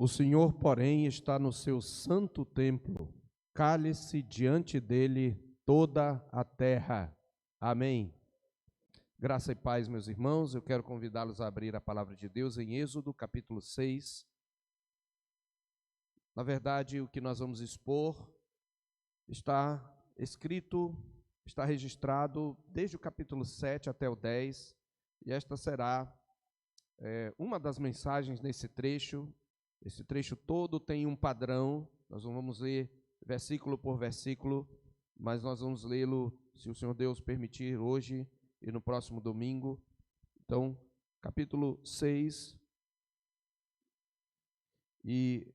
O Senhor, porém, está no seu santo templo. Cale-se diante dele toda a terra. Amém. Graça e paz, meus irmãos. Eu quero convidá-los a abrir a palavra de Deus em Êxodo, capítulo 6. Na verdade, o que nós vamos expor está escrito, está registrado desde o capítulo 7 até o 10. E esta será uma das mensagens nesse trecho. Esse trecho todo tem um padrão, nós não vamos ler versículo por versículo, mas nós vamos lê-lo, se o Senhor Deus permitir, hoje e no próximo domingo. Então, capítulo 6, e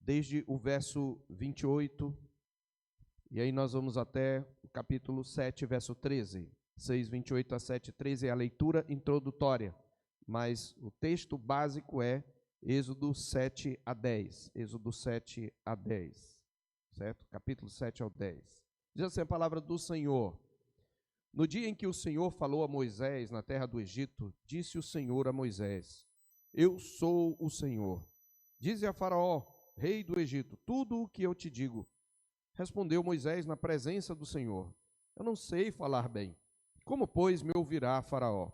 desde o verso 28, e aí nós vamos até o capítulo 7, verso 13. 6, 28 a 7, 13 é a leitura introdutória. Mas o texto básico é Êxodo 7 a 10. Êxodo 7 a 10. Certo? Capítulo 7 ao 10. Diz assim a palavra do Senhor. No dia em que o Senhor falou a Moisés na terra do Egito, disse o Senhor a Moisés: Eu sou o Senhor. Dize a Faraó, rei do Egito, tudo o que eu te digo. Respondeu Moisés na presença do Senhor: Eu não sei falar bem. Como, pois, me ouvirá Faraó?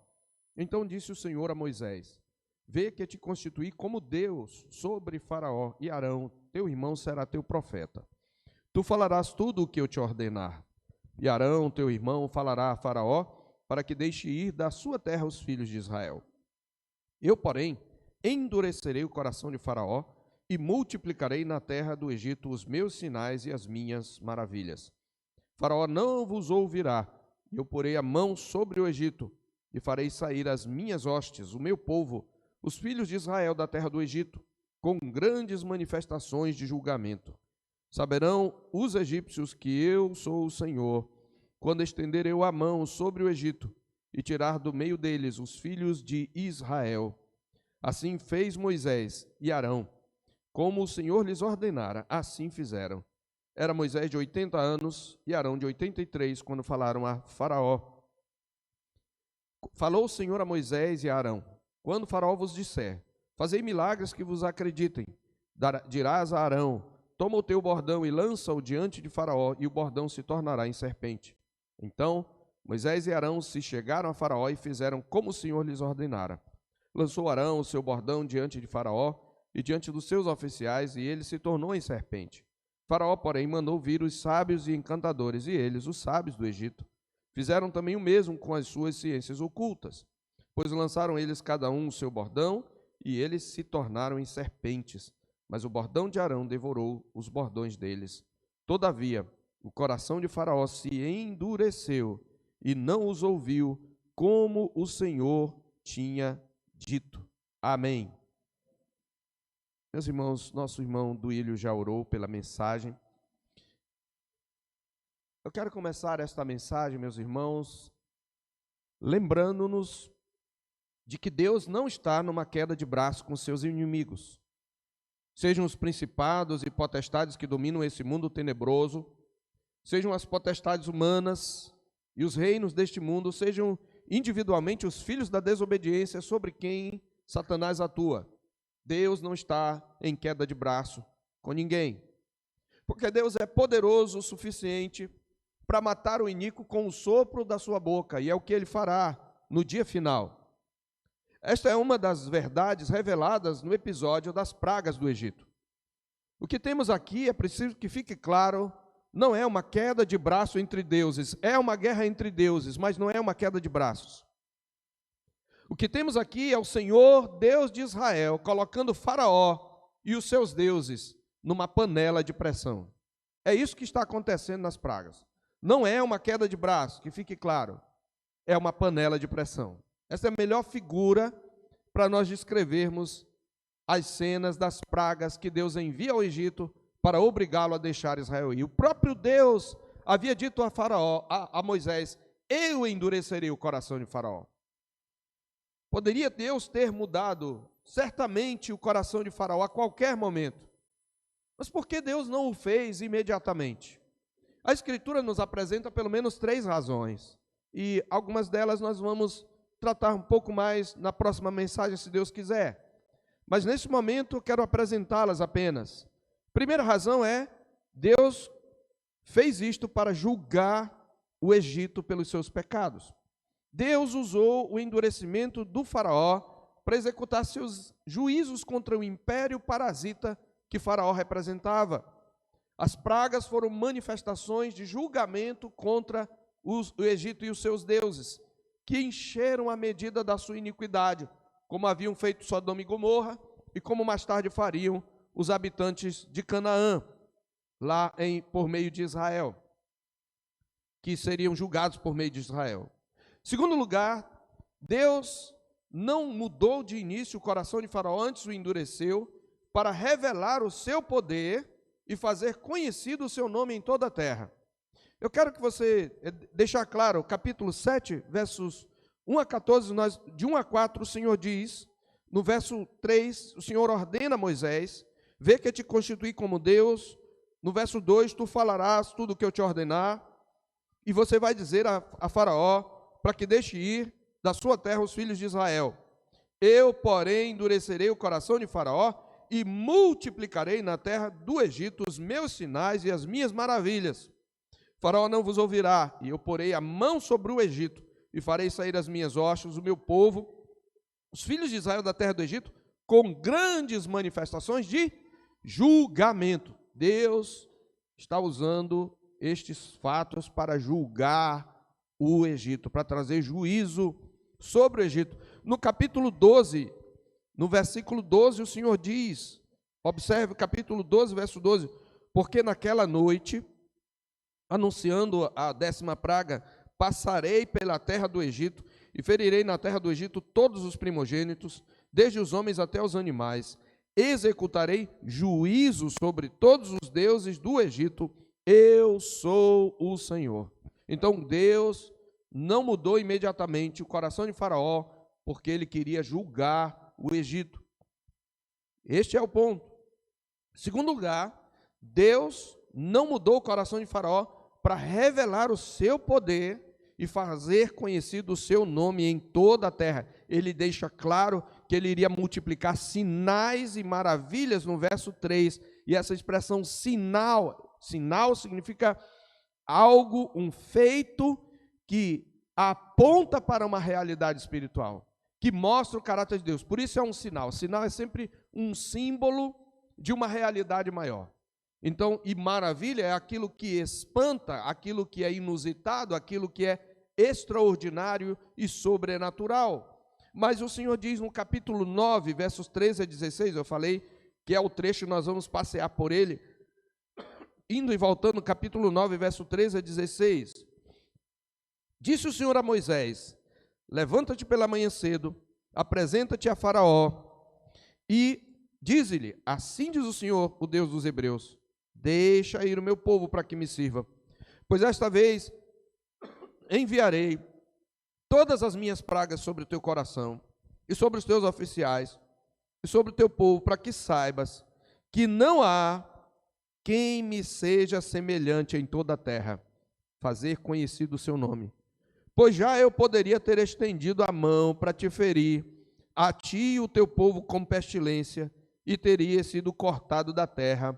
Então disse o Senhor a Moisés: Vê que te constituí como Deus sobre Faraó, e Arão, teu irmão, será teu profeta. Tu falarás tudo o que eu te ordenar. E Arão, teu irmão, falará a Faraó, para que deixe ir da sua terra os filhos de Israel. Eu, porém, endurecerei o coração de Faraó, e multiplicarei na terra do Egito os meus sinais e as minhas maravilhas. Faraó não vos ouvirá, e eu porei a mão sobre o Egito, e farei sair as minhas hostes, o meu povo, os filhos de Israel da terra do Egito, com grandes manifestações de julgamento. Saberão os egípcios que eu sou o Senhor, quando estender eu a mão sobre o Egito, e tirar do meio deles os filhos de Israel. Assim fez Moisés e Arão, como o Senhor lhes ordenara, assim fizeram. Era Moisés de 80 anos e Arão de 83, quando falaram a Faraó. Falou o Senhor a Moisés e a Arão: Quando Faraó vos disser, fazei milagres que vos acreditem, dirás a Arão: Toma o teu bordão e lança-o diante de Faraó, e o bordão se tornará em serpente. Então Moisés e Arão se chegaram a Faraó e fizeram como o Senhor lhes ordenara. Lançou Arão o seu bordão diante de Faraó e diante dos seus oficiais, e ele se tornou em serpente. Faraó, porém, mandou vir os sábios e encantadores, e eles, os sábios do Egito, fizeram também o mesmo com as suas ciências ocultas, pois lançaram eles cada um o seu bordão, e eles se tornaram em serpentes. Mas o bordão de Arão devorou os bordões deles. Todavia, o coração de Faraó se endureceu, e não os ouviu, como o Senhor tinha dito. Amém. Meus irmãos, nosso irmão Duílio já orou pela mensagem. Eu quero começar esta mensagem, meus irmãos, lembrando-nos de que Deus não está numa queda de braço com seus inimigos. Sejam os principados e potestades que dominam esse mundo tenebroso, sejam as potestades humanas e os reinos deste mundo, sejam individualmente os filhos da desobediência sobre quem Satanás atua. Deus não está em queda de braço com ninguém, porque Deus é poderoso o suficiente para matar o iníquo com o sopro da sua boca, e é o que ele fará no dia final. Esta é uma das verdades reveladas no episódio das pragas do Egito. O que temos aqui, é preciso que fique claro, não é uma queda de braço entre deuses, é uma guerra entre deuses, mas não é uma queda de braços. O que temos aqui é o Senhor, Deus de Israel, colocando Faraó e os seus deuses numa panela de pressão. É isso que está acontecendo nas pragas. Não é uma queda de braço, que fique claro, é uma panela de pressão. Essa é a melhor figura para nós descrevermos as cenas das pragas que Deus envia ao Egito para obrigá-lo a deixar Israel ir. O próprio Deus havia dito a Faraó, a Moisés: Eu endurecerei o coração de Faraó. Poderia Deus ter mudado certamente o coração de Faraó a qualquer momento, mas por que Deus não o fez imediatamente? A Escritura nos apresenta pelo menos 3 razões, e algumas delas nós vamos tratar um pouco mais na próxima mensagem, se Deus quiser. mas nesse momento eu quero apresentá-las apenas. Primeira razão é, Deus fez isto para julgar o Egito pelos seus pecados. Deus usou o endurecimento do faraó para executar seus juízos contra o império parasita que faraó representava. As pragas foram manifestações de julgamento contra o Egito e os seus deuses, que encheram a medida da sua iniquidade, como haviam feito Sodoma e Gomorra, e como mais tarde fariam os habitantes de Canaã, lá por meio de Israel, que seriam julgados por meio de Israel. Segundo lugar, Deus não mudou de início o coração de Faraó, antes o endureceu, para revelar o seu poder e fazer conhecido o seu nome em toda a terra. Eu quero que você deixar claro, capítulo 7, versos 1 a 14, de 1 a 4, o Senhor diz, no verso 3, o Senhor ordena a Moisés, vê que te constituí como Deus. No verso 2, tu falarás tudo o que eu te ordenar, e você vai dizer a Faraó, para que deixe ir da sua terra os filhos de Israel. Eu, porém, endurecerei o coração de Faraó, e multiplicarei na terra do Egito os meus sinais e as minhas maravilhas. Faraó não vos ouvirá, e eu porei a mão sobre o Egito, e farei sair as minhas hostes, o meu povo, os filhos de Israel da terra do Egito, com grandes manifestações de julgamento. Deus está usando estes fatos para julgar o Egito, para trazer juízo sobre o Egito. No capítulo 12, no versículo 12, o Senhor diz, observe o capítulo 12, verso 12, porque naquela noite, anunciando a 10ª praga, passarei pela terra do Egito e ferirei na terra do Egito todos os primogênitos, desde os homens até os animais. Executarei juízo sobre todos os deuses do Egito. Eu sou o Senhor. Então Deus não mudou imediatamente o coração de Faraó, porque ele queria julgar o Egito. Este é o ponto. Segundo lugar, Deus não mudou o coração de Faraó para revelar o seu poder e fazer conhecido o seu nome em toda a terra. Ele deixa claro que ele iria multiplicar sinais e maravilhas no verso 3. E essa expressão sinal significa algo, um feito que aponta para uma realidade espiritual, que mostra o caráter de Deus. Por isso é um sinal. Sinal é sempre um símbolo de uma realidade maior. Então, e maravilha é aquilo que espanta, aquilo que é inusitado, aquilo que é extraordinário e sobrenatural. Mas o Senhor diz no capítulo 9, versos 13 a 16, eu falei que é o trecho, nós vamos passear por ele, indo e voltando, no capítulo 9, verso 13 a 16. Disse o Senhor a Moisés, levanta-te pela manhã cedo, apresenta-te a Faraó, e dize-lhe, assim diz o Senhor, o Deus dos Hebreus, deixa ir o meu povo para que me sirva, pois esta vez enviarei todas as minhas pragas sobre o teu coração, e sobre os teus oficiais, e sobre o teu povo, para que saibas que não há quem me seja semelhante em toda a terra, fazer conhecido o seu nome. Pois já eu poderia ter estendido a mão para te ferir, a ti e o teu povo com pestilência, e teria sido cortado da terra.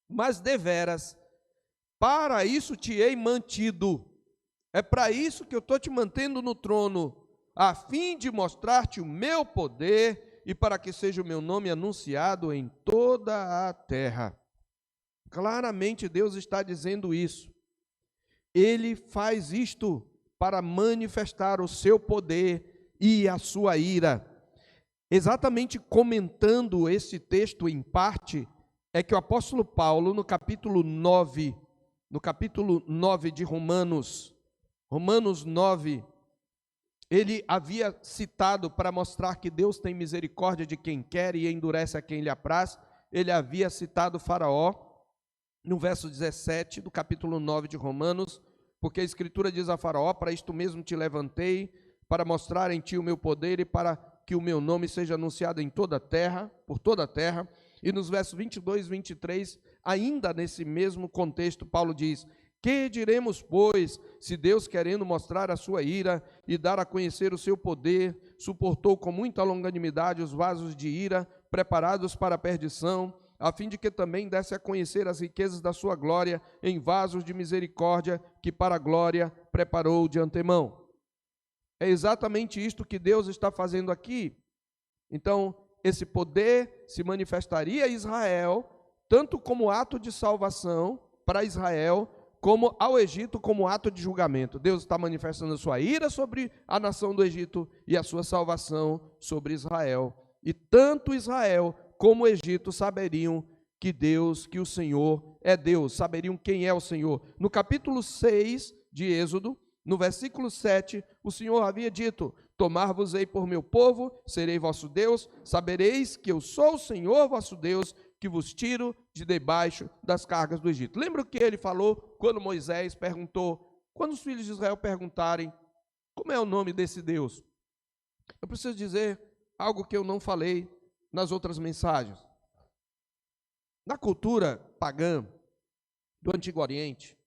Mas deveras, para isso te hei mantido. É para isso que eu estou te mantendo no trono, a fim de mostrar-te o meu poder e para que seja o meu nome anunciado em toda a terra. Claramente Deus está dizendo isso. Ele faz isto para manifestar o seu poder e a sua ira. Exatamente comentando esse texto em parte, é que o apóstolo Paulo, no capítulo 9 de Romanos 9, ele havia citado para mostrar que Deus tem misericórdia de quem quer e endurece a quem lhe apraz, ele havia citado Faraó, no verso 17 do capítulo 9 de Romanos, porque a Escritura diz a Faraó, para isto mesmo te levantei, para mostrar em ti o meu poder e para que o meu nome seja anunciado em toda a terra, por toda a terra. E nos versos 22 e 23, ainda nesse mesmo contexto, Paulo diz, Que diremos, pois, se Deus, querendo mostrar a sua ira e dar a conhecer o seu poder, suportou com muita longanimidade os vasos de ira, preparados para a perdição, a fim de que também desse a conhecer as riquezas da sua glória em vasos de misericórdia, que para a glória preparou de antemão. É exatamente isto que Deus está fazendo aqui. Então, esse poder se manifestaria a Israel, tanto como ato de salvação para Israel, como ao Egito, como ato de julgamento. Deus está manifestando a sua ira sobre a nação do Egito e a sua salvação sobre Israel. E tanto Israel como o Egito saberiam que Deus, que o Senhor é Deus, saberiam quem é o Senhor. No capítulo 6 de Êxodo, no versículo 7, o Senhor havia dito: tomar-vos-ei por meu povo, serei vosso Deus, sabereis que eu sou o Senhor vosso Deus, que vos tiro de debaixo das cargas do Egito. Lembra o que ele falou quando Moisés perguntou, quando os filhos de Israel perguntarem, como é o nome desse Deus? Eu preciso dizer algo que eu não falei nas outras mensagens. Na cultura pagã do Antigo Oriente,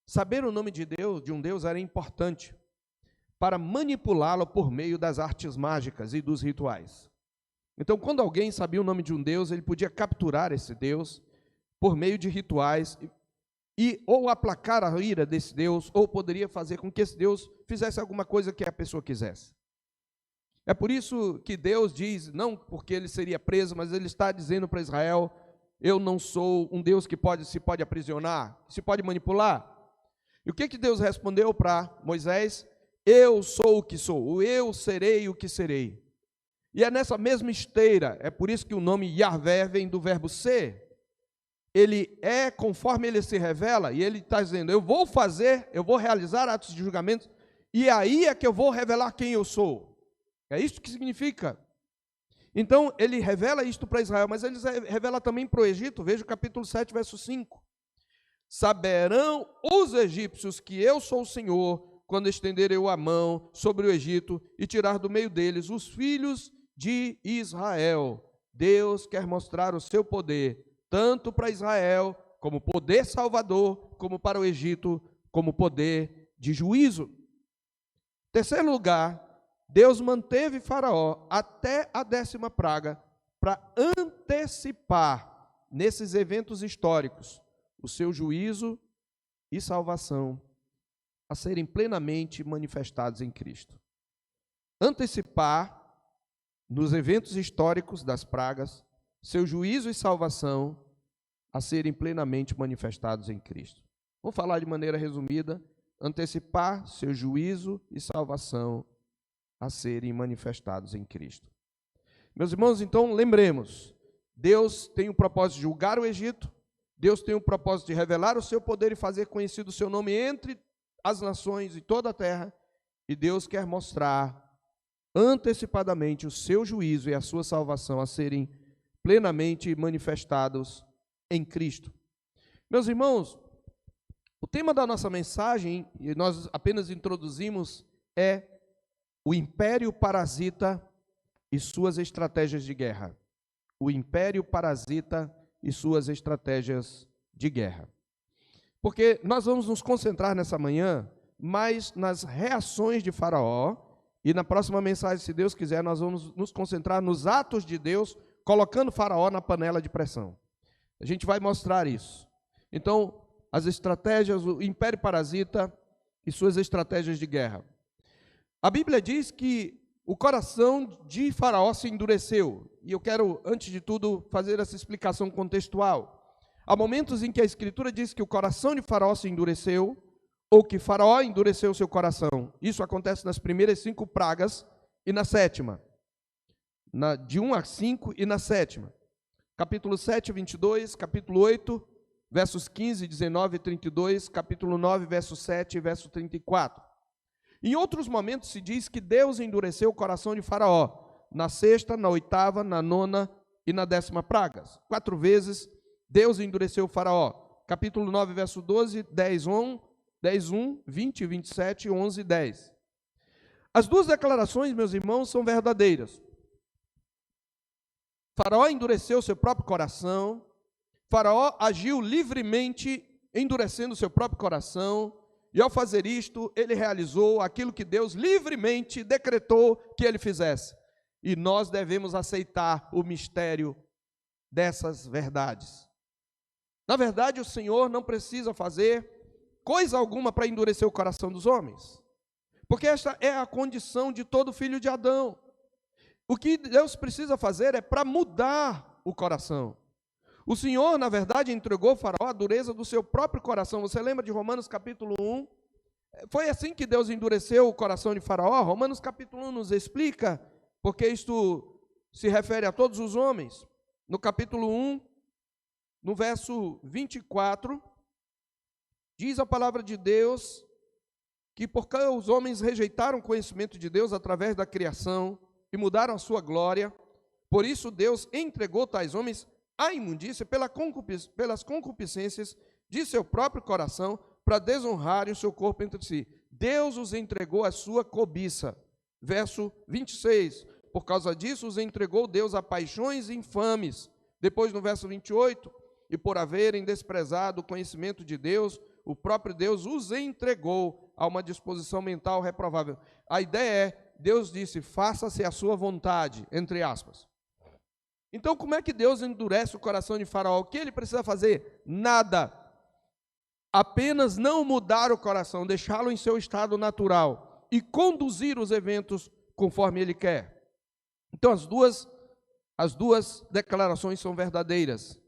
saber o nome de um Deus era importante para manipulá-lo por meio das artes mágicas e dos rituais. Então, quando alguém sabia o nome de um Deus, ele podia capturar esse Deus por meio de rituais e ou aplacar a ira desse Deus, ou poderia fazer com que esse Deus fizesse alguma coisa que a pessoa quisesse. É por isso que Deus diz, não porque ele seria preso, mas ele está dizendo para Israel: eu não sou um Deus que se pode aprisionar, se pode manipular. E o que Deus respondeu para Moisés? Eu sou o que sou, o eu serei o que serei. E é nessa mesma esteira, é por isso que o nome Yahvé vem do verbo ser. Ele é conforme ele se revela, e ele está dizendo, eu vou realizar atos de julgamento, e aí é que eu vou revelar quem eu sou. É isso que significa. Então, ele revela isto para Israel, mas ele revela também para o Egito. Veja o capítulo 7, verso 5. Saberão os egípcios que eu sou o Senhor, quando estender eu a mão sobre o Egito e tirar do meio deles os filhos de Israel. Deus quer mostrar o seu poder, tanto para Israel, como poder salvador, como para o Egito, como poder de juízo. Terceiro lugar, Deus manteve Faraó até a 10ª praga para antecipar, nesses eventos históricos, o seu juízo e salvação a serem plenamente manifestados em Cristo. Antecipar, nos eventos históricos das pragas, seu juízo e salvação a serem plenamente manifestados em Cristo. Vou falar de maneira resumida: antecipar seu juízo e salvação a serem manifestados em Cristo. Meus irmãos, então lembremos, Deus tem o propósito de julgar o Egito, Deus tem o propósito de revelar o seu poder e fazer conhecido o seu nome entre as nações e toda a terra, e Deus quer mostrar antecipadamente o seu juízo e a sua salvação a serem plenamente manifestados em Cristo. Meus irmãos, o tema da nossa mensagem, e nós apenas introduzimos, é o império parasita e suas estratégias de guerra. O império parasita e suas estratégias de guerra. Porque nós vamos nos concentrar nessa manhã mais nas reações de Faraó, e na próxima mensagem, se Deus quiser, nós vamos nos concentrar nos atos de Deus, colocando Faraó na panela de pressão. A gente vai mostrar isso. Então, as estratégias, o império parasita e suas estratégias de guerra. A Bíblia diz que o coração de Faraó se endureceu. E eu quero, antes de tudo, fazer essa explicação contextual. Há momentos em que a Escritura diz que o coração de Faraó se endureceu, ou que Faraó endureceu seu coração. Isso acontece nas primeiras 5 pragas e na 7ª. De 1 a 5 e na 7ª. Capítulo 7, 22, capítulo 8, versos 15, 19 e 32, capítulo 9, verso 7 e verso 34. Em outros momentos se diz que Deus endureceu o coração de Faraó, na 6ª, na 8ª, na 9ª e na 10ª pragas. 4 vezes Deus endureceu o Faraó. Capítulo 9, verso 12, 10, 1, 20, 27, 11 e 10. As duas declarações, meus irmãos, são verdadeiras. Faraó endureceu seu próprio coração, Faraó agiu livremente endurecendo o seu próprio coração, e ao fazer isto, ele realizou aquilo que Deus livremente decretou que ele fizesse. E nós devemos aceitar o mistério dessas verdades. Na verdade, o Senhor não precisa fazer coisa alguma para endurecer o coração dos homens, porque esta é a condição de todo filho de Adão. O que Deus precisa fazer é para mudar o coração. O Senhor, na verdade, entregou ao Faraó a dureza do seu próprio coração. Você lembra de Romanos capítulo 1? Foi assim que Deus endureceu o coração de Faraó. Romanos capítulo 1 nos explica, porque isto se refere a todos os homens. No capítulo 1, no verso 24, diz a palavra de Deus que porque os homens rejeitaram o conhecimento de Deus através da criação e mudaram a sua glória, por isso Deus entregou tais homens à imundícia pelas concupiscências de seu próprio coração, para desonrarem o seu corpo entre si. Deus os entregou à sua cobiça. Verso 26, por causa disso os entregou Deus a paixões infames. Depois no verso 28, e por haverem desprezado o conhecimento de Deus, o próprio Deus os entregou a uma disposição mental reprovável. A ideia é, Deus disse, faça-se a sua vontade, entre aspas. Então, como é que Deus endurece o coração de Faraó? O que ele precisa fazer? Nada. Apenas não mudar o coração, deixá-lo em seu estado natural e conduzir os eventos conforme ele quer. Então, as duas declarações são verdadeiras.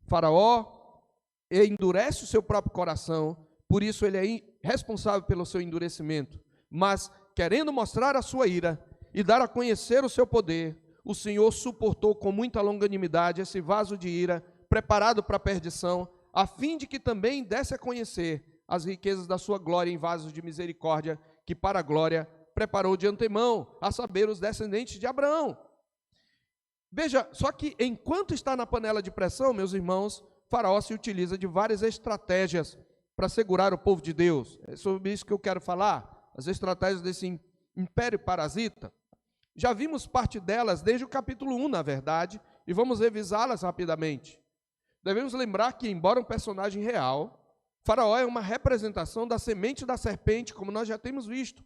Faraó endurece o seu próprio coração, por isso ele é responsável pelo seu endurecimento. Mas, querendo mostrar a sua ira e dar a conhecer o seu poder, o Senhor suportou com muita longanimidade esse vaso de ira, preparado para a perdição, a fim de que também desse a conhecer as riquezas da sua glória em vasos de misericórdia, que para a glória preparou de antemão, a saber, os descendentes de Abraão. Veja, só que enquanto está na panela de pressão, meus irmãos, Faraó se utiliza de várias estratégias para segurar o povo de Deus. É sobre isso que eu quero falar, as estratégias desse império parasita. Já vimos parte delas desde o capítulo 1, na verdade, e vamos revisá-las rapidamente. Devemos lembrar que, embora um personagem real, Faraó é uma representação da semente da serpente, como nós já temos visto,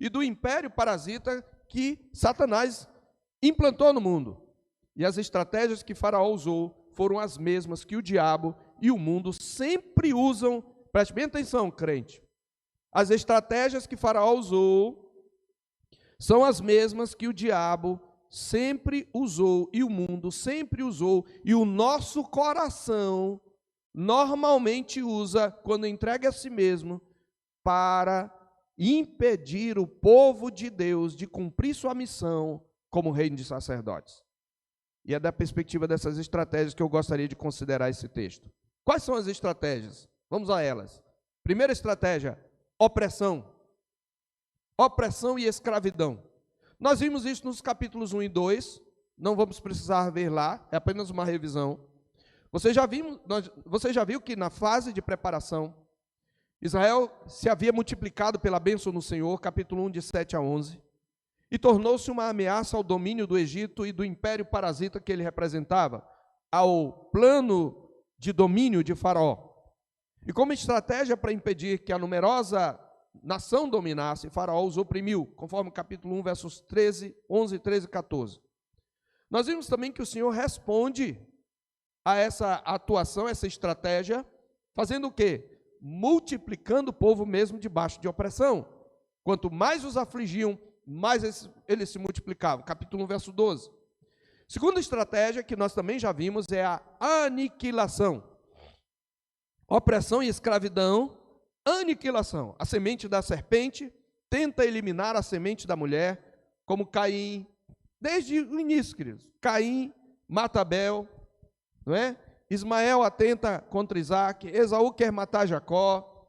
e do império parasita que Satanás implantou no mundo. E as estratégias que Faraó usou foram as mesmas que o diabo e o mundo sempre usam. Preste bem atenção, crente. As estratégias que Faraó usou são as mesmas que o diabo sempre usou, e o mundo sempre usou, e o nosso coração normalmente usa quando entrega a si mesmo para impedir o povo de Deus de cumprir sua missão como reino de sacerdotes. E é da perspectiva dessas estratégias que eu gostaria de considerar esse texto. Quais são as estratégias? Vamos a elas. Primeira estratégia, opressão. Opressão e escravidão. Nós vimos isso nos capítulos 1 e 2, não vamos precisar ver lá, é apenas uma revisão. Você já viu que na fase de preparação, Israel se havia multiplicado pela bênção no Senhor, capítulo 1, de 7 a 11, e tornou-se uma ameaça ao domínio do Egito e do império parasita que ele representava, ao plano de domínio de Faraó. E como estratégia para impedir que a numerosa nação dominasse, Faraó os oprimiu, conforme o capítulo 1, versos 11, 13 e 14. Nós vimos também que o Senhor responde a essa atuação, essa estratégia, fazendo o quê? Multiplicando o povo mesmo debaixo de opressão. Quanto mais os afligiam, mais eles se multiplicavam. Capítulo 1, verso 12. Segunda estratégia, que nós também já vimos, é a aniquilação. Opressão e escravidão, aniquilação. A semente da serpente tenta eliminar a semente da mulher, como Caim, desde o início, queridos. Caim mata Abel, não é? Ismael atenta contra Isaac, Esaú quer matar Jacó.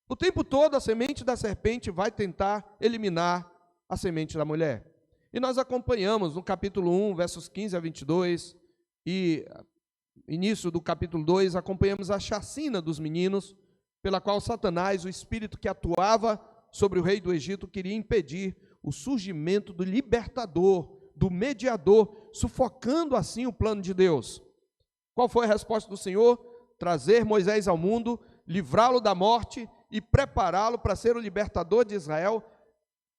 O tempo todo a semente da serpente vai tentar eliminar a semente da mulher. E nós acompanhamos no capítulo 1, versos 15 a 22, e início do capítulo 2, acompanhamos a chacina dos meninos, pela qual Satanás, o espírito que atuava sobre o rei do Egito, queria impedir o surgimento do libertador, do mediador, sufocando assim o plano de Deus. Qual foi a resposta do Senhor? Trazer Moisés ao mundo, livrá-lo da morte e prepará-lo para ser o libertador de Israel,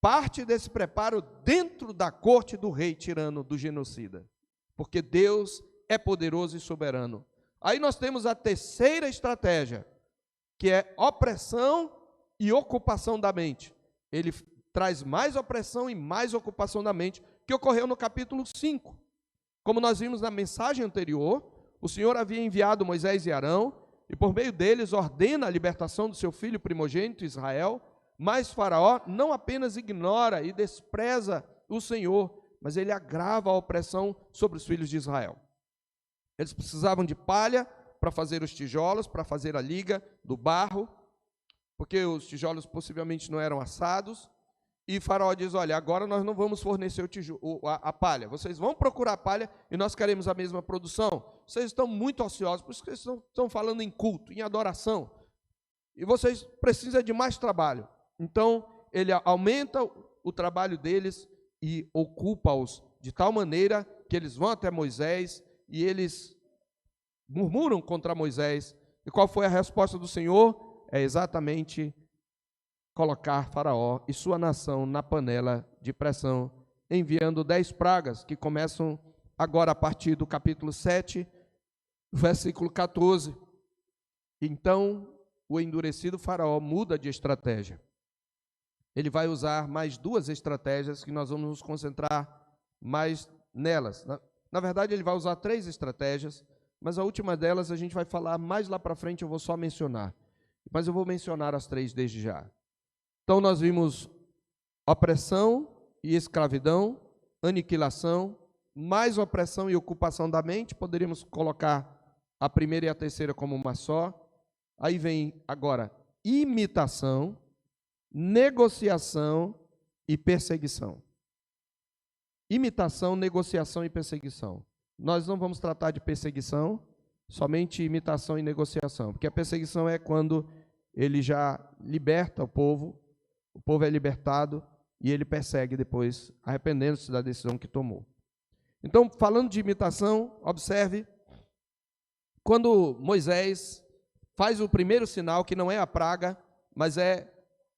parte desse preparo dentro da corte do rei tirano, do genocida. Porque Deus é poderoso e soberano. Aí nós temos a terceira estratégia, que é opressão e ocupação da mente. Ele traz mais opressão e mais ocupação da mente, que ocorreu no capítulo 5. Como nós vimos na mensagem anterior, o Senhor havia enviado Moisés e Arão, e por meio deles ordena a libertação do seu filho primogênito Israel, mas Faraó não apenas ignora e despreza o Senhor, mas ele agrava a opressão sobre os filhos de Israel. Eles precisavam de palha para fazer os tijolos, para fazer a liga do barro, porque os tijolos possivelmente não eram assados, e Faraó diz, olha, agora nós não vamos fornecer a palha, vocês vão procurar a palha e nós queremos a mesma produção. Vocês estão muito ociosos, por isso que vocês estão falando em culto, em adoração, e vocês precisam de mais trabalho. Então, ele aumenta o trabalho deles e ocupa-os de tal maneira que eles vão até Moisés e eles murmuram contra Moisés. E qual foi a resposta do Senhor? É exatamente colocar Faraó e sua nação na panela de pressão, enviando 10 pragas, que começam agora a partir do capítulo 7, versículo 14. Então, o endurecido Faraó muda de estratégia. Ele vai usar mais 2 estratégias que nós vamos nos concentrar mais nelas. Na verdade, ele vai usar 3 estratégias, mas a última delas a gente vai falar mais lá para frente, eu vou só mencionar. Mas eu vou mencionar as 3 desde já. Então, nós vimos opressão e escravidão, aniquilação, mais opressão e ocupação da mente. Poderíamos colocar a primeira e a terceira como uma só. Aí vem agora imitação, negociação e perseguição. Imitação, negociação e perseguição. Nós não vamos tratar de perseguição, somente imitação e negociação, porque a perseguição é quando ele já liberta o povo é libertado e ele persegue depois, arrependendo-se da decisão que tomou. Então, falando de imitação, observe, quando Moisés faz o primeiro sinal, que não é a praga, mas é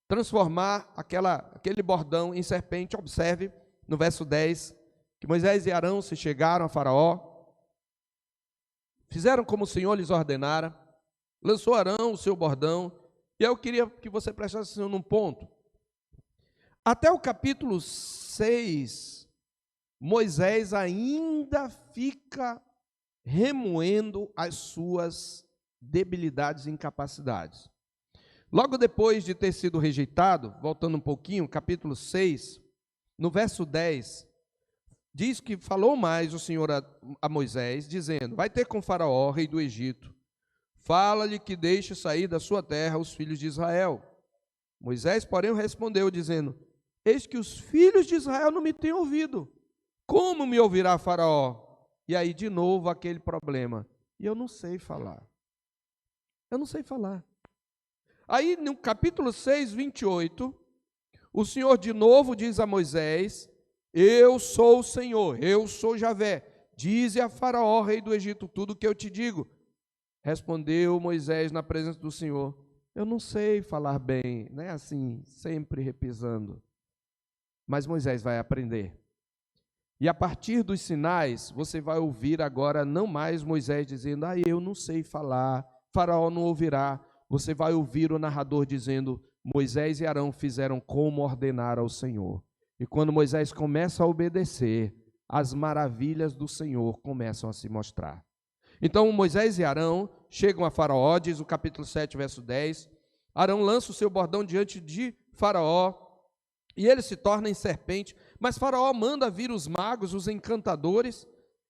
transformar aquele bordão em serpente. Observe no verso 10, que Moisés e Arão se chegaram a Faraó, fizeram como o Senhor lhes ordenara, lançou Arão o seu bordão, e eu queria que você prestasse atenção num ponto. Até o capítulo 6, Moisés ainda fica remoendo as suas debilidades e incapacidades. Logo depois de ter sido rejeitado, voltando um pouquinho, capítulo 6, no verso 10, diz que falou mais o Senhor a Moisés, dizendo, vai ter com Faraó, rei do Egito, fala-lhe que deixe sair da sua terra os filhos de Israel. Moisés, porém, respondeu, dizendo, eis que os filhos de Israel não me têm ouvido. Como me ouvirá Faraó? E aí, de novo, aquele problema. E eu não sei falar. Eu não sei falar. Aí, no capítulo 6, 28, o Senhor de novo diz a Moisés, eu sou o Senhor, eu sou Javé. Dize a Faraó, rei do Egito, tudo o que eu te digo. Respondeu Moisés na presença do Senhor, eu não sei falar bem, não é assim, sempre repisando. Mas Moisés vai aprender. E a partir dos sinais, você vai ouvir agora não mais Moisés dizendo, eu não sei falar, Faraó não ouvirá. Você vai ouvir o narrador dizendo, Moisés e Arão fizeram como ordenara ao Senhor. E quando Moisés começa a obedecer, as maravilhas do Senhor começam a se mostrar. Então Moisés e Arão chegam a Faraó, diz o capítulo 7, verso 10, Arão lança o seu bordão diante de Faraó, e ele se torna em serpente, mas Faraó manda vir os magos, os encantadores,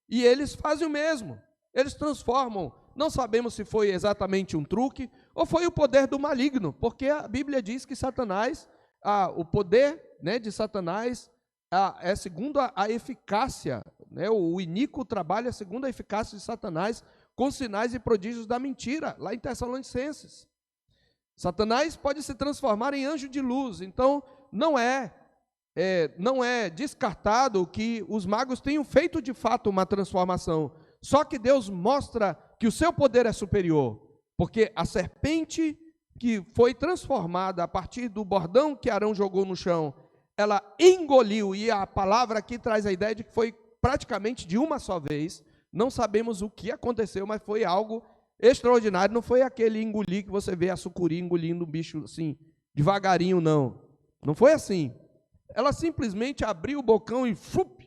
e eles fazem o mesmo, eles transformam, não sabemos se foi exatamente um truque, ou foi o poder do maligno, porque a Bíblia diz que Satanás, o poder de Satanás é segundo a eficácia, o iníquo trabalha segundo a eficácia de Satanás, com sinais e prodígios da mentira, lá em Tessalonicenses. Satanás pode se transformar em anjo de luz, então não é descartado que os magos tenham feito de fato uma transformação, só que Deus mostra que o seu poder é superior, Porque a serpente que foi transformada a partir do bordão que Arão jogou no chão, ela engoliu, e a palavra aqui traz a ideia de que foi praticamente de uma só vez. Não sabemos o que aconteceu, mas foi algo extraordinário. Não foi aquele engolir que você vê a sucuri engolindo o bicho assim, devagarinho, não. Não foi assim. Ela simplesmente abriu o bocão e fup.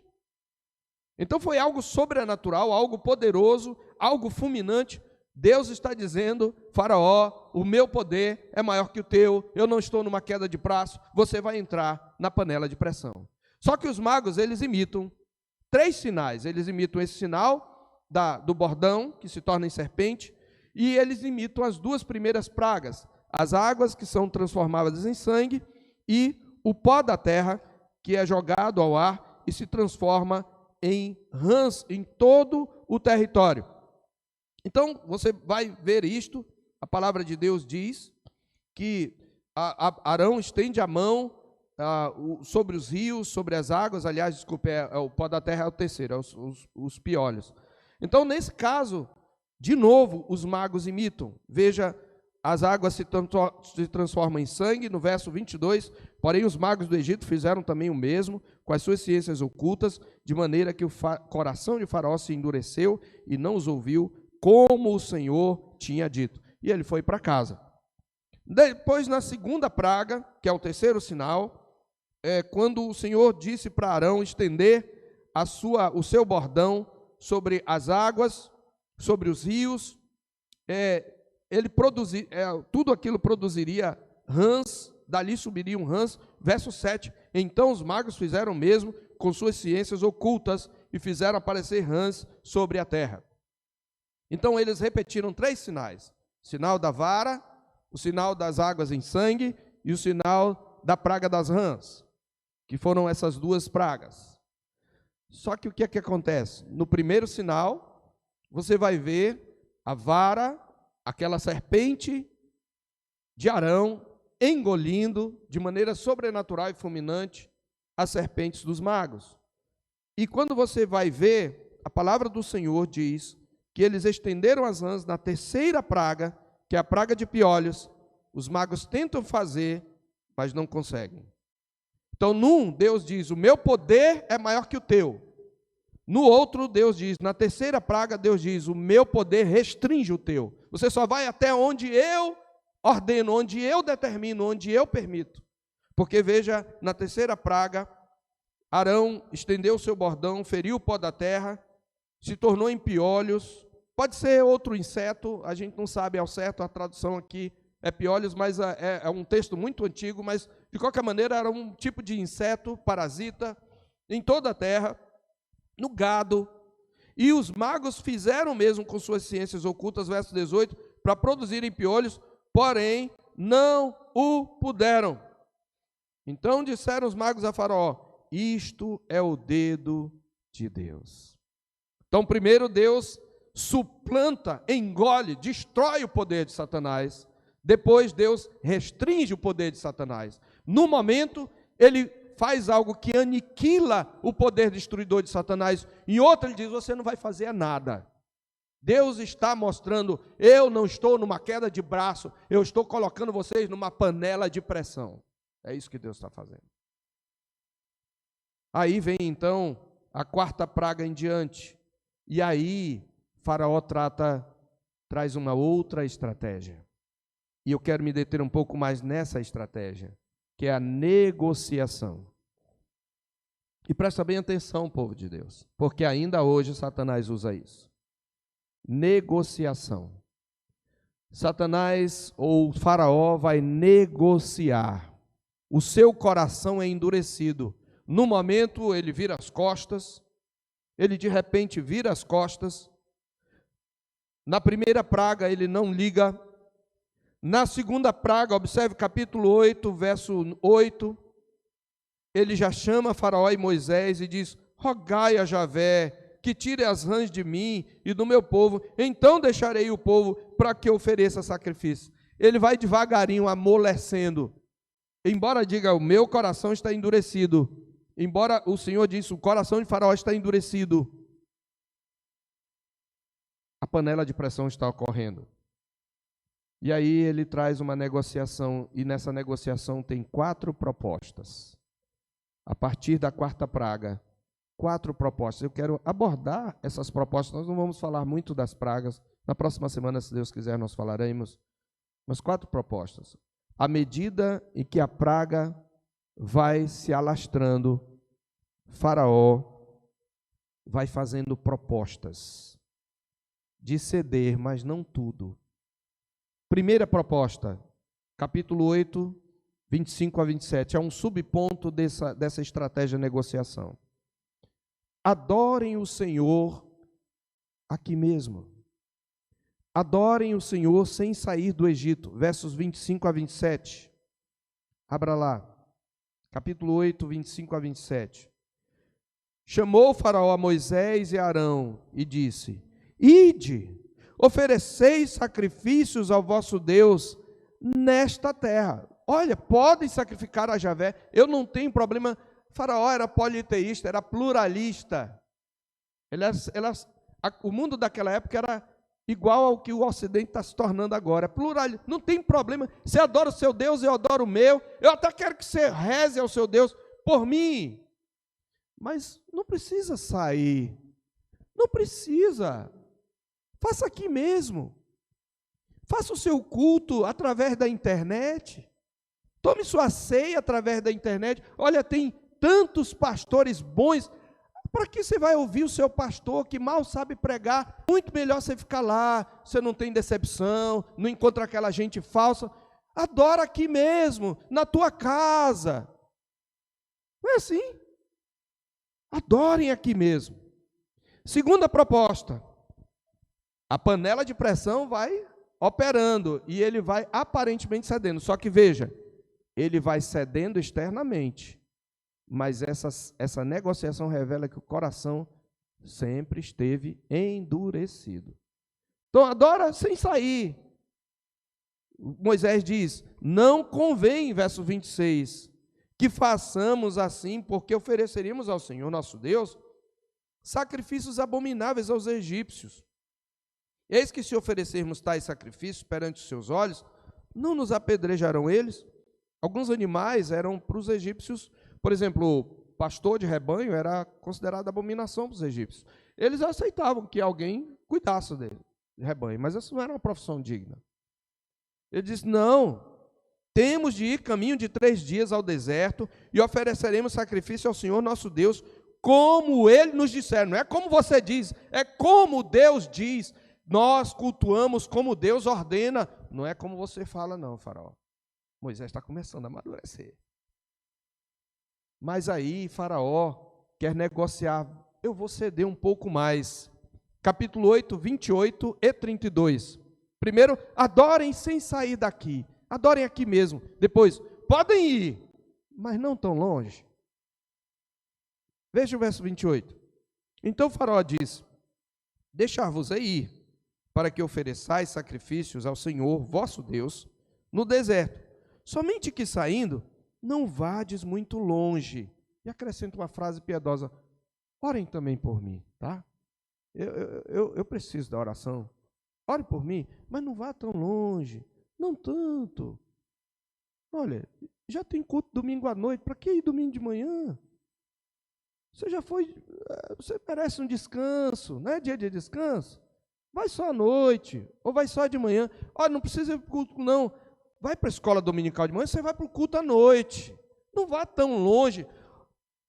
Então foi algo sobrenatural, algo poderoso, algo fulminante. Deus está dizendo: Faraó, o meu poder é maior que o teu, eu não estou numa queda de braço, você vai entrar na panela de pressão. Só que os magos, eles imitam 3 sinais. Eles imitam esse sinal do bordão, que se torna em serpente, e eles imitam as 2 primeiras pragas, as águas que são transformadas em sangue, e o pó da terra, que é jogado ao ar e se transforma em rãs em todo o território. Então, você vai ver isto, a palavra de Deus diz que Arão estende a mão sobre os rios, sobre as águas. Aliás, desculpe, o pó da terra é o terceiro, os piolhos. Então, nesse caso, de novo, os magos imitam. Veja, as águas se transformam em sangue, no verso 22, porém os magos do Egito fizeram também o mesmo, com as suas ciências ocultas, de maneira que o coração de Faraó se endureceu e não os ouviu, como o Senhor tinha dito. E ele foi para casa. Depois, na segunda praga, que é o terceiro sinal, quando o Senhor disse para Arão estender o seu bordão sobre as águas, sobre os rios, tudo aquilo produziria rãs, dali subiriam rãs. Verso 7, então os magos fizeram o mesmo com suas ciências ocultas e fizeram aparecer rãs sobre a terra. Então eles repetiram 3 sinais: o sinal da vara, o sinal das águas em sangue e o sinal da praga das rãs, que foram essas 2 pragas. Só que o que é que acontece? No primeiro sinal, você vai ver a vara, aquela serpente de Arão, engolindo de maneira sobrenatural e fulminante as serpentes dos magos. E quando você vai ver, a palavra do Senhor diz que eles estenderam as rãs na terceira praga, que é a praga de piolhos. Os magos tentam fazer, mas não conseguem. Então, num, Deus diz: o meu poder é maior que o teu. No outro, Deus diz, na terceira praga, Deus diz: o meu poder restringe o teu. Você só vai até onde eu ordeno, onde eu determino, onde eu permito. Porque veja, na terceira praga, Arão estendeu o seu bordão, feriu o pó da terra, se tornou em piolhos. Pode ser outro inseto, a gente não sabe ao certo, a tradução aqui é piolhos, mas é um texto muito antigo, mas de qualquer maneira era um tipo de inseto, parasita, em toda a terra, no gado. E os magos fizeram mesmo com suas ciências ocultas, verso 18, para produzirem piolhos, porém não o puderam. Então disseram os magos a Faraó: isto é o dedo de Deus. Então, primeiro Deus suplanta, engole, destrói o poder de Satanás. Depois Deus restringe o poder de Satanás. No momento, ele faz algo que aniquila o poder destruidor de Satanás. Em outro, ele diz: você não vai fazer nada. Deus está mostrando: eu não estou numa queda de braço, eu estou colocando vocês numa panela de pressão. É isso que Deus está fazendo. Aí vem então a quarta praga em diante. E aí Faraó traz uma outra estratégia. E eu quero me deter um pouco mais nessa estratégia, que é a negociação. E presta bem atenção, povo de Deus, porque ainda hoje Satanás usa isso. Negociação. Satanás ou Faraó vai negociar. O seu coração é endurecido. No momento ele vira as costas, ele de repente vira as costas. Na primeira praga ele não liga. Na segunda praga, observe capítulo 8, verso 8, ele já chama Faraó e Moisés e diz: rogai a Javé que tire as rãs de mim e do meu povo, então deixarei o povo para que ofereça sacrifício. Ele vai devagarinho amolecendo. Embora diga: o meu coração está endurecido, embora o Senhor disse: o coração de Faraó está endurecido, a panela de pressão está ocorrendo. E aí ele traz uma negociação, e nessa negociação tem 4 propostas. A partir da 4ª praga, 4 propostas. Eu quero abordar essas propostas. Nós não vamos falar muito das pragas. Na próxima semana, se Deus quiser, nós falaremos. Mas 4 propostas. À medida em que a praga vai se alastrando, Faraó vai fazendo propostas de ceder, mas não tudo. Primeira proposta, capítulo 8, 25 a 27, é um subponto dessa estratégia de negociação. Adorem o Senhor aqui mesmo. Adorem o Senhor sem sair do Egito. Versos 25 a 27. Abra lá. Capítulo 8, 25 a 27. Chamou o Faraó a Moisés e Arão e disse: Ide, ofereceis sacrifícios ao vosso Deus nesta terra. Olha, podem sacrificar a Javé, eu não tenho problema. Faraó era politeísta, era pluralista. O mundo daquela época era igual ao que o Ocidente está se tornando agora. Pluralista, não tem problema. Você adora o seu Deus, eu adoro o meu. Eu até quero que você reze ao seu Deus por mim. Mas não precisa sair. Não precisa. Faça aqui mesmo. Faça o seu culto através da internet. Tome sua ceia através da internet. Olha, tem tantos pastores bons. Para que você vai ouvir o seu pastor que mal sabe pregar? Muito melhor você ficar lá. Você não tem decepção, não encontra aquela gente falsa. Adora aqui mesmo, na tua casa. Não é assim? Adorem aqui mesmo. Segunda proposta. A panela de pressão vai operando e ele vai aparentemente cedendo. Só que veja, ele vai cedendo externamente, mas essa negociação revela que o coração sempre esteve endurecido. Então, adora sem sair. Moisés diz: não convém, verso 26, que façamos assim, porque ofereceríamos ao Senhor nosso Deus sacrifícios abomináveis aos egípcios. Eis que se oferecermos tais sacrifícios perante os seus olhos, não nos apedrejarão eles? Alguns animais eram para os egípcios, por exemplo, o pastor de rebanho era considerado abominação para os egípcios. Eles aceitavam que alguém cuidasse dele, de rebanho, mas isso não era uma profissão digna. Ele disse: não, temos de ir caminho de 3 dias ao deserto e ofereceremos sacrifício ao Senhor nosso Deus, como Ele nos disser. Não é como você diz, é como Deus diz. Nós cultuamos como Deus ordena. Não é como você fala, não, Faraó. Moisés está começando a amadurecer. Mas aí Faraó quer negociar. Eu vou ceder um pouco mais. Capítulo 8, 28 e 32. Primeiro, adorem sem sair daqui. Adorem aqui mesmo. Depois, podem ir, mas não tão longe. Veja o verso 28. Então Faraó disse: deixar-vos ir, para que ofereçais sacrifícios ao Senhor vosso Deus no deserto. Somente que saindo, não vades muito longe. E acrescenta uma frase piedosa: orem também por mim, tá? Eu preciso da oração. Ore por mim, mas não vá tão longe. Não tanto. Olha, já tem culto domingo à noite, para que ir domingo de manhã? Você já foi, você merece um descanso, não é dia de descanso? Vai só à noite, ou vai só de manhã. Olha, não precisa ir para o culto, não. Vai para a escola dominical de manhã, você vai para o culto à noite. Não vá tão longe.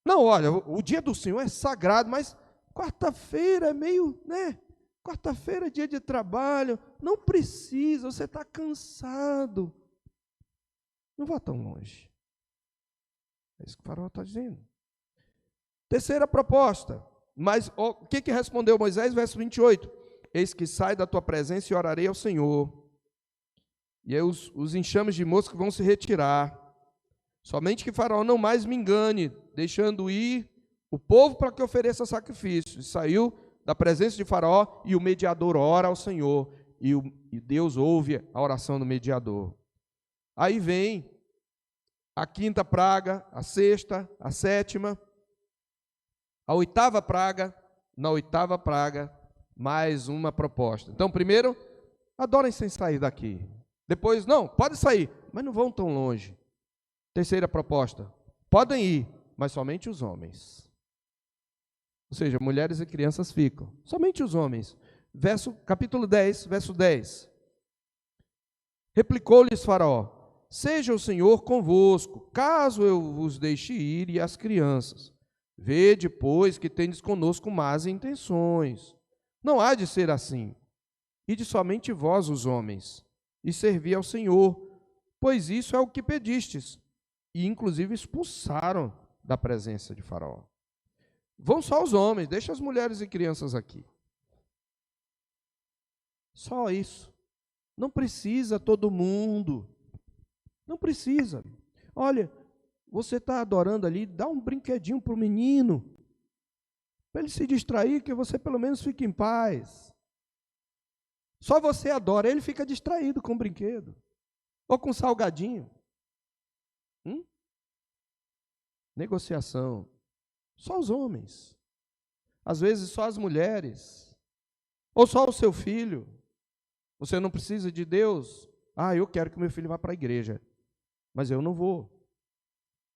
Não, olha, o dia do Senhor é sagrado, mas quarta-feira é meio, né? Quarta-feira é dia de trabalho, não precisa, você está cansado. Não vá tão longe. É isso que o Faraó está dizendo. Terceira proposta. Mas o que respondeu Moisés? Verso 28. Eis que sai da tua presença e orarei ao Senhor. E aí os enxames de mosca vão se retirar. Somente que Faraó não mais me engane, deixando ir o povo para que ofereça sacrifício. E saiu da presença de Faraó, e o mediador ora ao Senhor, e Deus ouve a oração do mediador. Aí vem a 5ª praga, a 6ª, a 7ª, a 8ª praga. Na 8ª praga, mais uma proposta. Então, primeiro, adorem sem sair daqui. Depois, não, pode sair, mas não vão tão longe. Terceira proposta, podem ir, mas somente os homens. Ou seja, mulheres e crianças ficam, somente os homens. Capítulo 10, verso 10. Replicou-lhes Faraó: seja o Senhor convosco, caso eu vos deixe ir e as crianças. Vede, pois, que tendes conosco más intenções. Não há de ser assim. Ide somente vós, os homens, e servi ao Senhor, pois isso é o que pedistes. E, inclusive, expulsaram da presença de Faraó. Vão só os homens, deixa as mulheres e crianças aqui. Só isso. Não precisa todo mundo. Não precisa. Olha, você está adorando ali, dá um brinquedinho para o menino, para ele se distrair, que você pelo menos fique em paz. Só você adora, ele fica distraído com o brinquedo. Ou com salgadinho. Negociação. Só os homens. Às vezes só as mulheres. Ou só o seu filho. Você não precisa de Deus? Eu quero que meu filho vá para a igreja, mas eu não vou.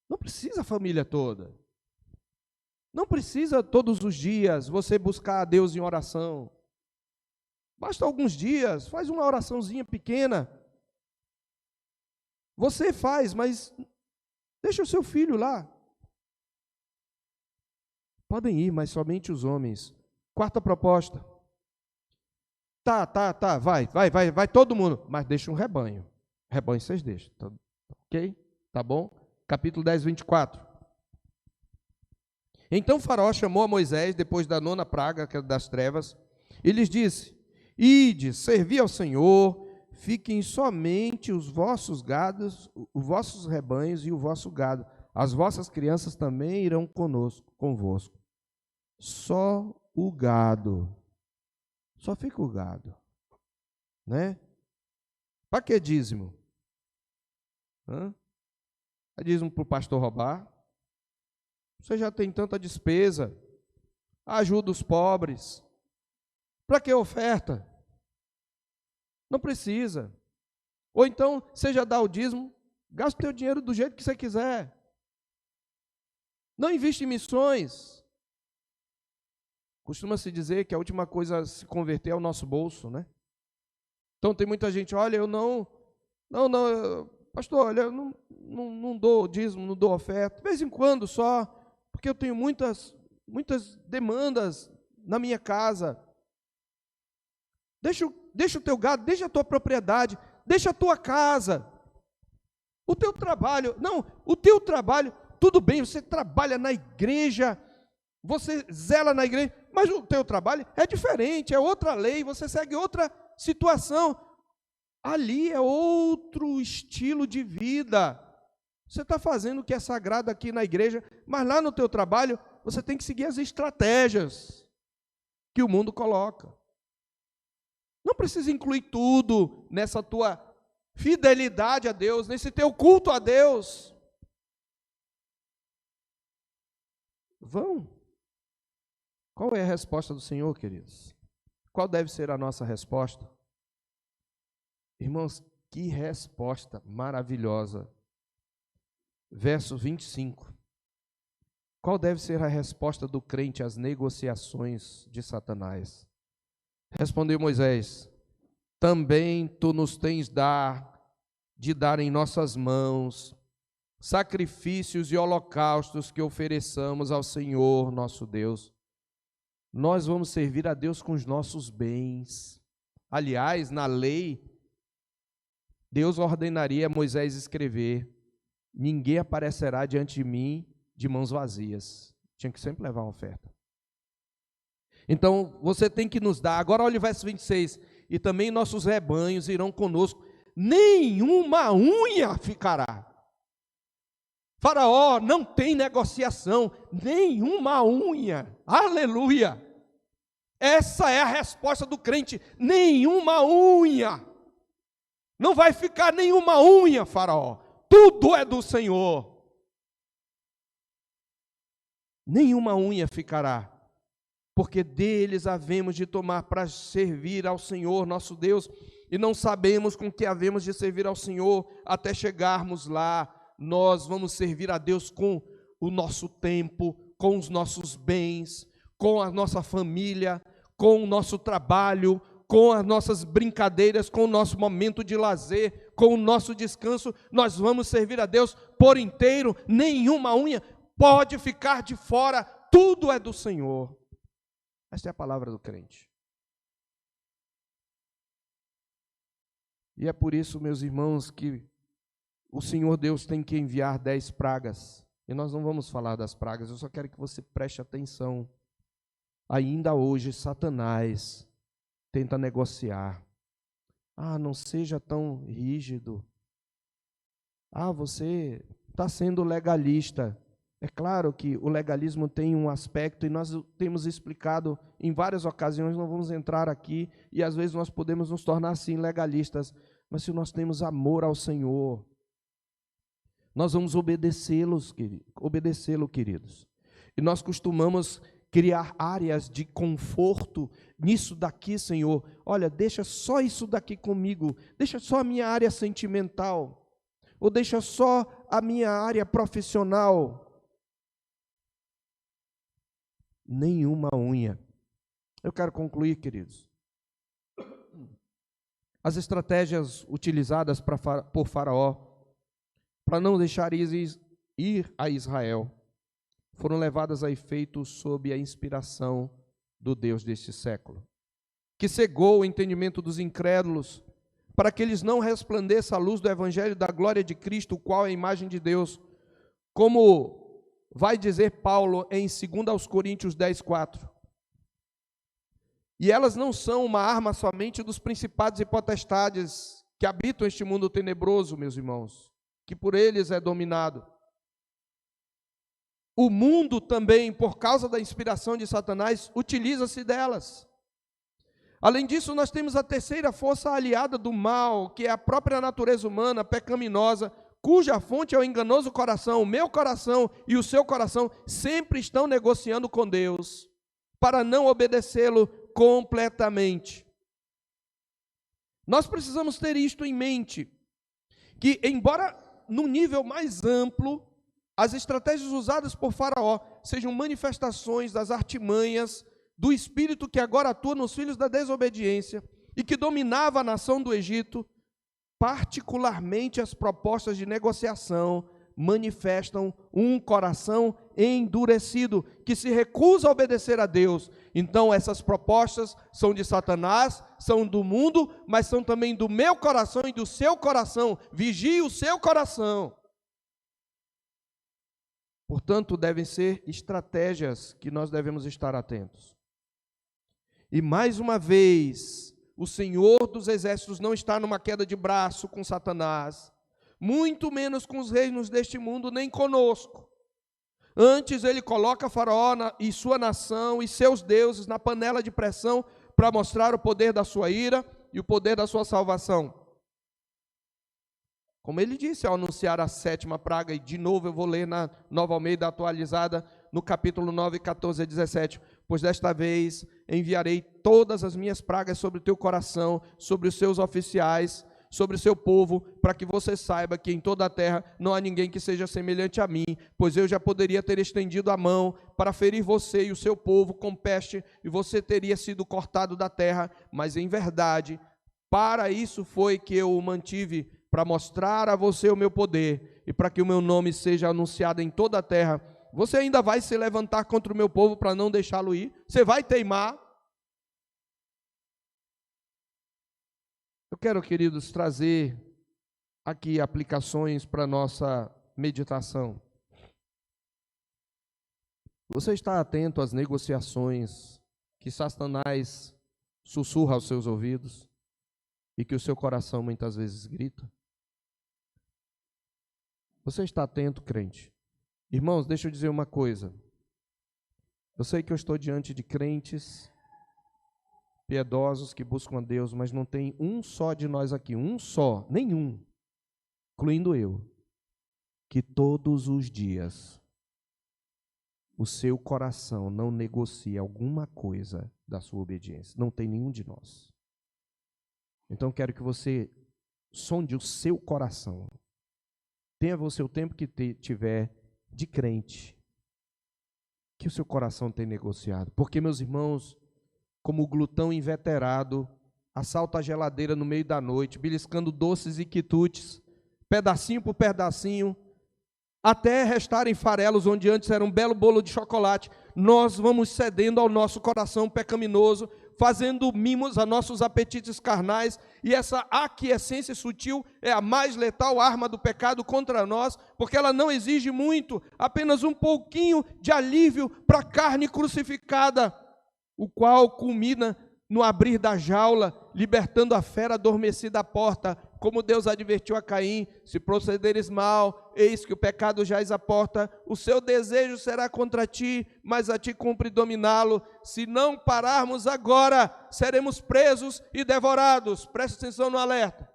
Não precisa a família toda. Não precisa todos os dias você buscar a Deus em oração. Basta alguns dias, faz uma oraçãozinha pequena. Você faz, mas deixa o seu filho lá. Podem ir, mas somente os homens. Quarta proposta. Tá, vai todo mundo, mas deixa um rebanho. Rebanho vocês deixam, tá, ok? Tá bom? Capítulo 10, 24. Então Faraó chamou a Moisés, depois da 9ª praga, que é das trevas, e lhes disse: ide, servi ao Senhor, fiquem somente os vossos gados, os vossos rebanhos e o vosso gado. As vossas crianças também irão convosco. Só o gado. Só fica o gado. Né? Para que dízimo? É dízimo para o pastor roubar? Você já tem tanta despesa. Ajuda os pobres. Para que oferta? Não precisa. Ou então, você já dá o dízimo, gasta o teu dinheiro do jeito que você quiser. Não investe em missões. Costuma-se dizer que a última coisa a se converter é o nosso bolso, né? Então tem muita gente, olha, eu não, pastor, olha, eu não dou dízimo, não dou oferta, de vez em quando só, porque eu tenho muitas demandas na minha casa. Deixa o teu gado, deixa a tua propriedade, deixa a tua casa, o teu trabalho. Não, o teu trabalho, tudo bem, você trabalha na igreja, você zela na igreja, mas o teu trabalho é diferente, é outra lei, você segue outra situação. Ali é outro estilo de vida. Você está fazendo o que é sagrado aqui na igreja, mas lá no teu trabalho, você tem que seguir as estratégias que o mundo coloca. Não precisa incluir tudo nessa tua fidelidade a Deus, nesse teu culto a Deus. Vão. Qual é a resposta do Senhor, queridos? Qual deve ser a nossa resposta? Irmãos, que resposta maravilhosa. Verso 25. Qual deve ser a resposta do crente às negociações de Satanás? Respondeu Moisés: também tu nos tens de dar em nossas mãos sacrifícios e holocaustos que ofereçamos ao Senhor nosso Deus. Nós vamos servir a Deus com os nossos bens. Aliás, na lei, Deus ordenaria a Moisés escrever: ninguém aparecerá diante de mim de mãos vazias. Tinha que sempre levar uma oferta. Então, você tem que nos dar. Agora olha o verso 26. E também nossos rebanhos irão conosco. Nenhuma unha ficará. Faraó, não tem negociação. Nenhuma unha. Aleluia. Essa é a resposta do crente. Nenhuma unha. Não vai ficar nenhuma unha, Faraó. Tudo é do Senhor. Nenhuma unha ficará, porque deles havemos de tomar para servir ao Senhor nosso Deus. e não sabemos com que havemos de servir ao Senhor até chegarmos lá. Nós vamos servir a Deus com o nosso tempo, com os nossos bens, com a nossa família, com o nosso trabalho, com as nossas brincadeiras, com o nosso momento de lazer, com o nosso descanso. Nós vamos servir a Deus por inteiro, nenhuma unha pode ficar de fora, tudo é do Senhor. Esta é a palavra do crente. E é por isso, meus irmãos, que o Senhor Deus tem que enviar 10 pragas. E nós não vamos falar das pragas, eu só quero que você preste atenção. Ainda hoje, Satanás tenta negociar. Não seja tão rígido. Você está sendo legalista. É claro que o legalismo tem um aspecto, e nós temos explicado em várias ocasiões, não vamos entrar aqui, e às vezes nós podemos nos tornar assim legalistas, mas se nós temos amor ao Senhor, nós vamos obedecê-lo, queridos. E nós costumamos criar áreas de conforto nisso daqui, Senhor. Olha, deixa só isso daqui comigo, deixa só a minha área sentimental, ou deixa só a minha área profissional. Nenhuma unha. Eu quero concluir, queridos. As estratégias utilizadas por Faraó para não deixar ir a Israel foram levadas a efeito sob a inspiração do Deus deste século, que cegou o entendimento dos incrédulos para que eles não resplandeça a luz do evangelho da glória de Cristo, o qual é a imagem de Deus, como vai dizer Paulo em 2 Coríntios 10:4. E elas não são uma arma somente dos principados e potestades que habitam este mundo tenebroso, meus irmãos, que por eles é dominado. O mundo também, por causa da inspiração de Satanás, utiliza-se delas. Além disso, nós temos a terceira força aliada do mal, que é a própria natureza humana pecaminosa, cuja fonte é o enganoso coração. O meu coração e o seu coração sempre estão negociando com Deus para não obedecê-lo completamente. Nós precisamos ter isto em mente, que embora no nível mais amplo, as estratégias usadas por Faraó sejam manifestações das artimanhas do espírito que agora atua nos filhos da desobediência e que dominava a nação do Egito, particularmente as propostas de negociação manifestam um coração endurecido, que se recusa a obedecer a Deus. Então essas propostas são de Satanás, são do mundo, mas são também do meu coração e do seu coração. Vigie o seu coração. Portanto, devem ser estratégias que nós devemos estar atentos. E mais uma vez, o Senhor dos Exércitos não está numa queda de braço com Satanás, muito menos com os reinos deste mundo, nem conosco. Antes, ele coloca Faraó e sua nação e seus deuses na panela de pressão para mostrar o poder da sua ira e o poder da sua salvação. Como ele disse ao anunciar a 7ª praga, e de novo eu vou ler na Nova Almeida atualizada, no capítulo 9, 14 a 17. Pois desta vez enviarei todas as minhas pragas sobre o teu coração, sobre os seus oficiais, sobre o seu povo, para que você saiba que em toda a terra não há ninguém que seja semelhante a mim, pois eu já poderia ter estendido a mão para ferir você e o seu povo com peste, e você teria sido cortado da terra, mas em verdade, para isso foi que eu o mantive, para mostrar a você o meu poder, e para que o meu nome seja anunciado em toda a terra. Você ainda vai se levantar contra o meu povo para não deixá-lo ir? Você vai teimar? Eu quero, queridos, trazer aqui aplicações para a nossa meditação. Você está atento às negociações que Satanás sussurra aos seus ouvidos e que o seu coração muitas vezes grita? Você está atento, crente? Irmãos, deixa eu dizer uma coisa. Eu sei que eu estou diante de crentes piedosos que buscam a Deus, mas não tem um só de nós aqui, um só, nenhum, incluindo eu, que todos os dias o seu coração não negocia alguma coisa da sua obediência. Não tem nenhum de nós. Então quero que você sonde o seu coração. Tenha você o tempo que tiver de crente, que o seu coração tem negociado. Porque, meus irmãos, como o glutão inveterado, assalta a geladeira no meio da noite, beliscando doces e quitutes, pedacinho por pedacinho, até restarem farelos onde antes era um belo bolo de chocolate. Nós vamos cedendo ao nosso coração pecaminoso, fazendo mimos a nossos apetites carnais, e essa aquiescência sutil é a mais letal arma do pecado contra nós, porque ela não exige muito, apenas um pouquinho de alívio para a carne crucificada, o qual culmina no abrir da jaula, libertando a fera adormecida à porta, como Deus advertiu a Caim: se procederes mal, eis que o pecado jaz à porta, o seu desejo será contra ti, mas a ti cumpre dominá-lo. Se não pararmos agora, seremos presos e devorados. Preste atenção no alerta.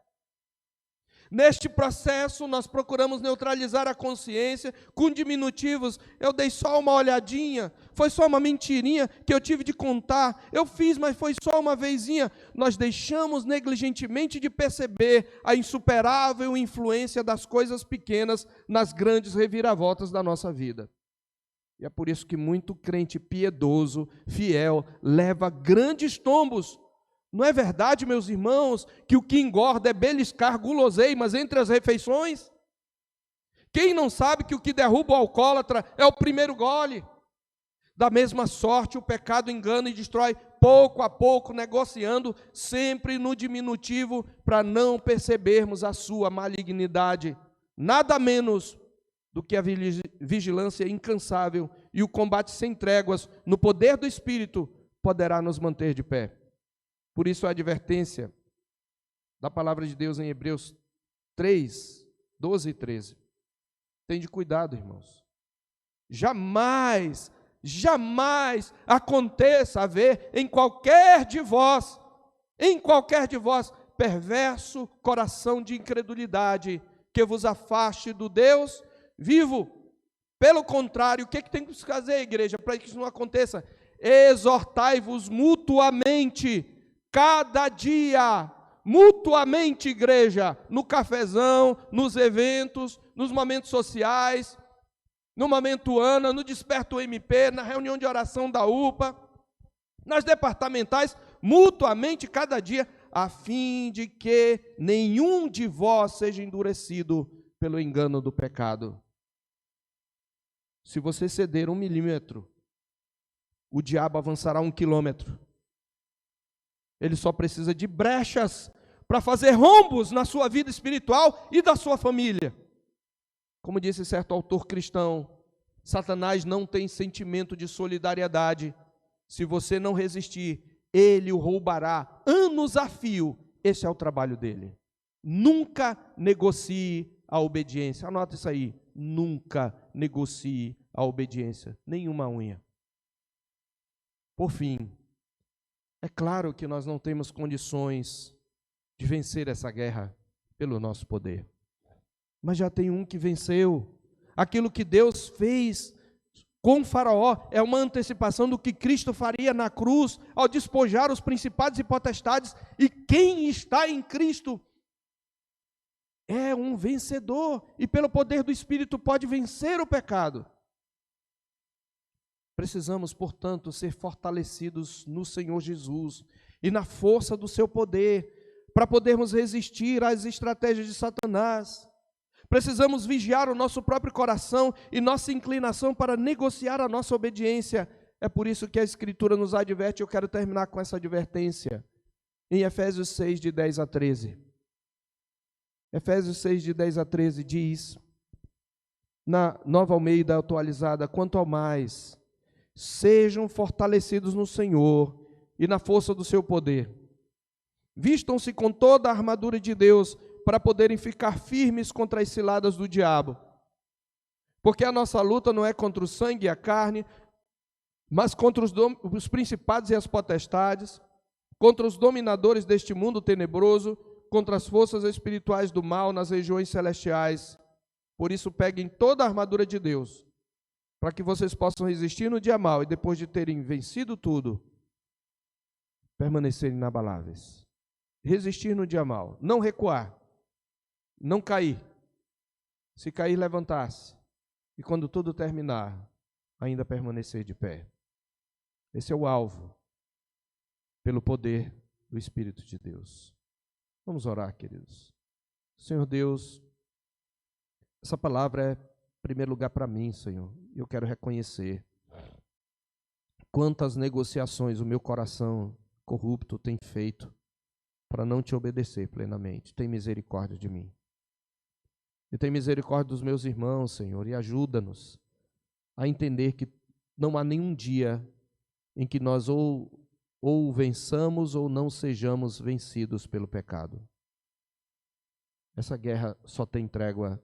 Neste processo, nós procuramos neutralizar a consciência com diminutivos. Eu dei só uma olhadinha, foi só uma mentirinha que eu tive de contar. Eu fiz, mas foi só uma vezinha. Nós deixamos negligentemente de perceber a insuperável influência das coisas pequenas nas grandes reviravoltas da nossa vida. E é por isso que muito crente piedoso, fiel, leva grandes tombos. Não é verdade, meus irmãos, que o que engorda é beliscar guloseimas entre as refeições? Quem não sabe que o que derruba o alcoólatra é o primeiro gole? Da mesma sorte, o pecado engana e destrói pouco a pouco, negociando sempre no diminutivo para não percebermos a sua malignidade. Nada menos do que a vigilância incansável e o combate sem tréguas no poder do Espírito poderá nos manter de pé. Por isso a advertência da palavra de Deus em Hebreus 3, 12 e 13. Tende cuidado, irmãos. Jamais aconteça haver em qualquer de vós, perverso coração de incredulidade, que vos afaste do Deus vivo. Pelo contrário, o que tem que fazer, igreja, para que isso não aconteça? Exortai-vos mutuamente, cada dia, mutuamente, igreja, no cafezão, nos eventos, nos momentos sociais, no Momento Ana, no Desperto MP, na reunião de oração da UPA, nas departamentais, mutuamente, cada dia, a fim de que nenhum de vós seja endurecido pelo engano do pecado. Se você ceder 1 milímetro, o diabo avançará 1 quilômetro. Ele só precisa de brechas para fazer rombos na sua vida espiritual e da sua família. Como disse certo autor cristão, Satanás não tem sentimento de solidariedade. Se você não resistir, ele o roubará anos a fio. Esse é o trabalho dele. Nunca negocie a obediência. Anota isso aí. Nunca negocie a obediência. Nenhuma unha. Por fim, é claro que nós não temos condições de vencer essa guerra pelo nosso poder. Mas já tem um que venceu. Aquilo que Deus fez com Faraó é uma antecipação do que Cristo faria na cruz, ao despojar os principados e potestades. E quem está em Cristo é um vencedor, e pelo poder do Espírito pode vencer o pecado. Precisamos, portanto, ser fortalecidos no Senhor Jesus e na força do seu poder, para podermos resistir às estratégias de Satanás. Precisamos vigiar o nosso próprio coração e nossa inclinação para negociar a nossa obediência. É por isso que a Escritura nos adverte. Eu quero terminar com essa advertência em Efésios 6, de 10 a 13. Efésios 6, de 10 a 13 diz, na Nova Almeida atualizada: quanto ao mais, sejam fortalecidos no Senhor e na força do seu poder. Vistam-se com toda a armadura de Deus, para poderem ficar firmes contra as ciladas do diabo. Porque a nossa luta não é contra o sangue e a carne, mas contra os principados e as potestades, contra os dominadores deste mundo tenebroso, contra as forças espirituais do mal nas regiões celestiais. Por isso, peguem toda a armadura de Deus, para que vocês possam resistir no dia mau e, depois de terem vencido tudo, permanecerem inabaláveis. resistir no dia mal, não recuar, não cair. Se cair, levantar-se. E quando tudo terminar, ainda permanecer de pé. Esse é o alvo, pelo poder do Espírito de Deus. Vamos orar, queridos. Senhor Deus, essa palavra é, em primeiro lugar, para mim, Senhor. Eu quero reconhecer quantas negociações o meu coração corrupto tem feito para não te obedecer plenamente. Tem misericórdia de mim. E tem misericórdia dos meus irmãos, Senhor, e ajuda-nos a entender que não há nenhum dia em que nós ou vençamos ou não sejamos vencidos pelo pecado. Essa guerra só tem trégua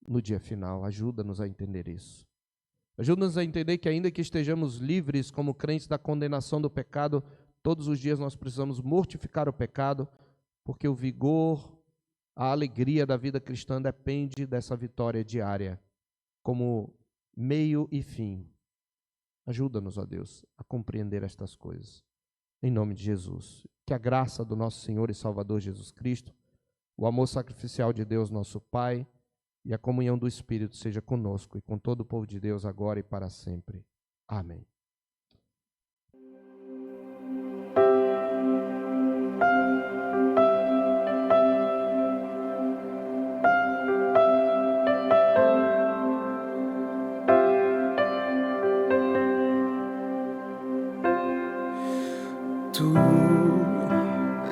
no dia final. Ajuda-nos a entender isso. Ajuda-nos a entender que ainda que estejamos livres como crentes da condenação do pecado, todos os dias nós precisamos mortificar o pecado, porque o vigor, a alegria da vida cristã depende dessa vitória diária, como meio e fim. Ajuda-nos, ó Deus, a compreender estas coisas. Em nome de Jesus. Que a graça do nosso Senhor e Salvador Jesus Cristo, o amor sacrificial de Deus, nosso Pai, e a comunhão do Espírito seja conosco e com todo o povo de Deus agora e para sempre. Amém. Tu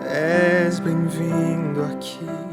és bem-vindo aqui.